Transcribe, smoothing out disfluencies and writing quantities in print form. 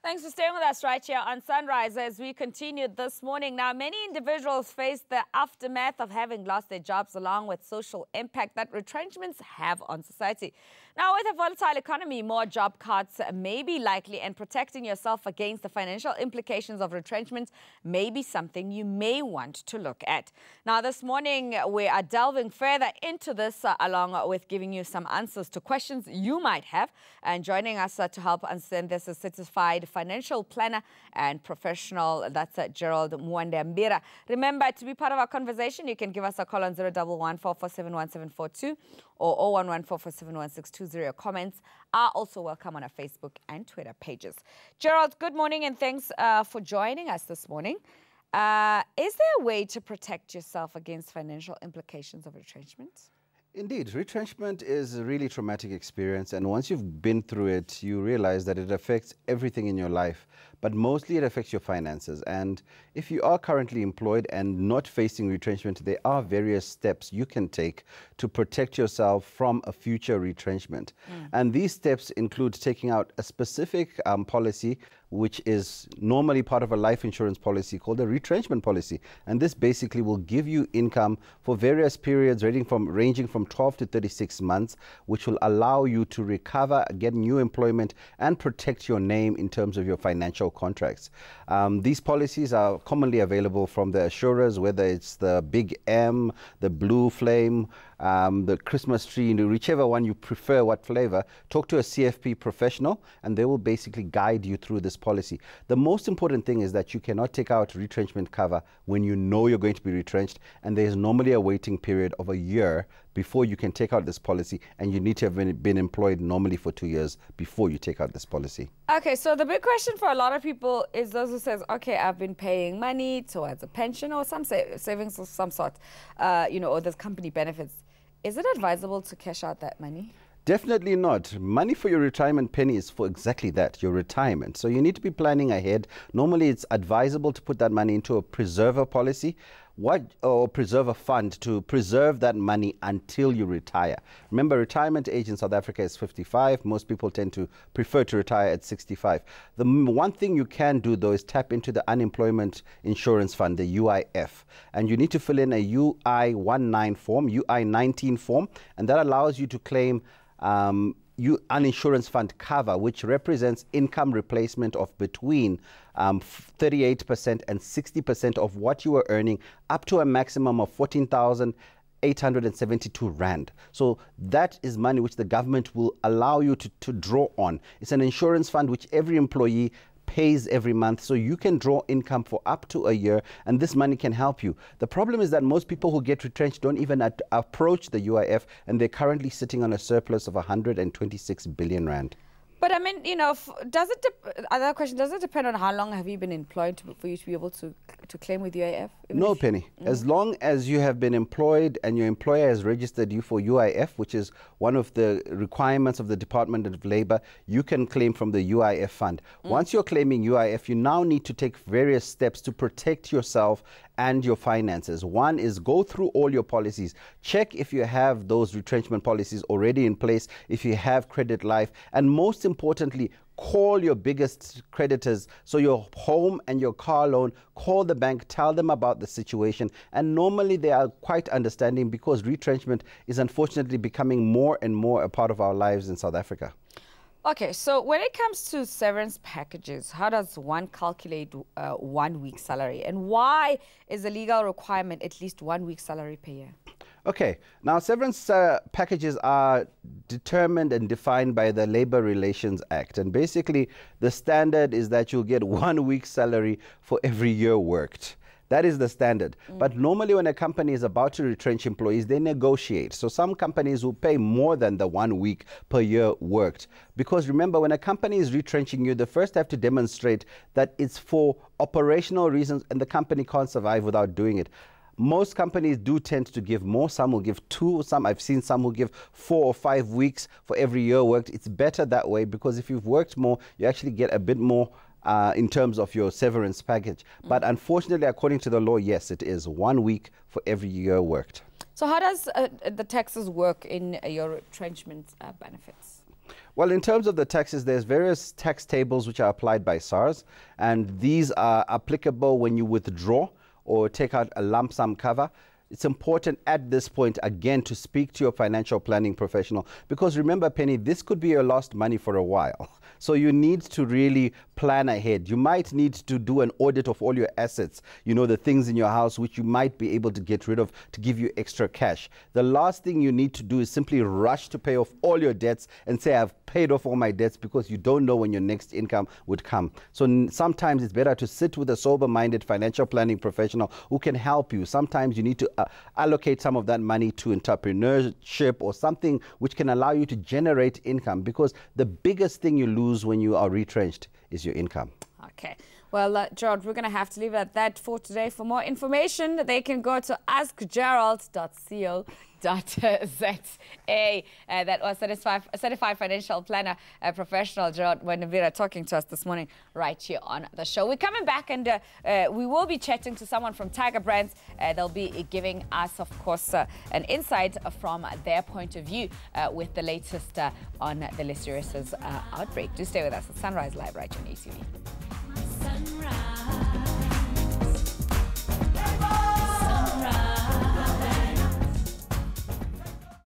Thanks for staying with us right here on Sunrise as we continued this morning. Now, many individuals face the aftermath of having lost their jobs along with social impact that retrenchments have on society. Now, with a volatile economy, more job cuts may be likely, and protecting yourself against the financial implications of retrenchment may be something you may want to look at. Now, this morning, we are delving further into this along with giving you some answers to questions you might have. And joining us to help understand this is certified financial planner and professional, that's Gerald Mwandiambira. Remember, to be part of our conversation, you can give us a call on 011 447 1742 or 011 447 1620. Comments are also welcome on our Facebook and Twitter pages. Gerald, good morning and thanks for joining us this morning. Is there a way to protect yourself against financial implications of retrenchment? Indeed, retrenchment is a really traumatic experience, and once you've been through it, you realize that it affects everything in your life, but mostly it affects your finances. And if you are currently employed and not facing retrenchment, there are various steps you can take to protect yourself from a future retrenchment. And these steps include taking out a specific policy, which is normally part of a life insurance policy called a retrenchment policy. And this basically will give you income for various periods ranging from 12 to 36 months, which will allow you to recover, get new employment, and protect your name in terms of your financial contracts. These policies are commonly available from the assurers, whether it's the Big M, the Blue Flame, the Christmas tree, whichever one you prefer, what flavor. Talk to a CFP professional and they will basically guide you through this policy. The most important thing is that you cannot take out retrenchment cover when you know you're going to be retrenched, and there's normally a waiting period of a year before you can take out this policy, and you need to have been employed normally for 2 years before you take out this policy. Okay, so the big question for a lot of people is those who says, okay, I've been paying money towards a pension or some savings of some sort, or there's company benefits. Is it advisable to cash out that money? Definitely not. Money for your retirement penny is for exactly that, your retirement. So you need to be planning ahead. Normally, it's advisable to put that money into a preserver policy or preserver fund to preserve that money until you retire. Remember, retirement age in South Africa is 55. Most people tend to prefer to retire at 65. The one thing you can do, though, is tap into the unemployment insurance fund, the UIF. And you need to fill in a UI-19 form, UI-19 form, and that allows you to claim uninsurance fund cover, which represents income replacement of between 38% and 60% of what you were earning, up to a maximum of 14,872 rand. So that is money which the government will allow you to draw on. It's an insurance fund which every employee pays every month, so you can draw income for up to a year, and this money can help you. The problem is that most people who get retrenched don't even approach the UIF, and they're currently sitting on a surplus of 126 billion rand. But I mean, other question, does it depend on how long have you been employed for you to be able to claim with UIF? No, Penny. As long as you have been employed and your employer has registered you for UIF, which is one of the requirements of the Department of Labor, you can claim from the UIF fund. Once you're claiming UIF, you now need to take various steps to protect yourself and your finances. One is go through all your policies. Check if you have those retrenchment policies already in place, if you have credit life, and most importantly, call your biggest creditors. So your home and your car loan, call the bank, tell them about the situation. And normally they are quite understanding, because retrenchment is unfortunately becoming more and more a part of our lives in South Africa. Okay, so when it comes to severance packages, how does one calculate 1 week's salary? And why is the legal requirement at least 1 week's salary per year? Okay, now severance packages are determined and defined by the Labor Relations Act. And basically, the standard is that you'll get 1 week's salary for every year worked. That is the standard. But normally when a company is about to retrench employees, they negotiate. So some companies will pay more than the 1 week per year worked. Because remember, when a company is retrenching you, they first have to demonstrate that it's for operational reasons and the company can't survive without doing it. Most companies do tend to give more. Some will give 2. I've seen some who give 4 or 5 weeks for every year worked. It's better that way, because if you've worked more, you actually get a bit more in terms of your severance package. But unfortunately, according to the law, yes, it is 1 week for every year worked. So how does the taxes work in your retrenchment benefits? Well, in terms of the taxes, there's various tax tables which are applied by SARS, and these are applicable when you withdraw or take out a lump sum cover. It's important at this point, again, to speak to your financial planning professional, because remember, Penny, this could be your lost money for a while. So you need to really plan ahead. You might need to do an audit of all your assets, you know, the things in your house which you might be able to get rid of to give you extra cash. The last thing you need to do is simply rush to pay off all your debts and say, I've paid off all my debts, because you don't know when your next income would come. So sometimes it's better to sit with a sober-minded financial planning professional who can help you. Sometimes you need to allocate some of that money to entrepreneurship or something which can allow you to generate income, because the biggest thing you lose when you are retrenched is your income. Okay. Well, Gerald, we're going to have to leave it at that for today. For more information, they can go to askgerald.co.za. That was certified financial planner professional Gerald Mwandiambira talking to us this morning right here on the show. We're coming back, and we will be chatting to someone from Tiger Brands. They'll be giving us, of course, an insight from their point of view with the latest on the listeriosis outbreak. Do stay with us at Sunrise Live right here on ETV.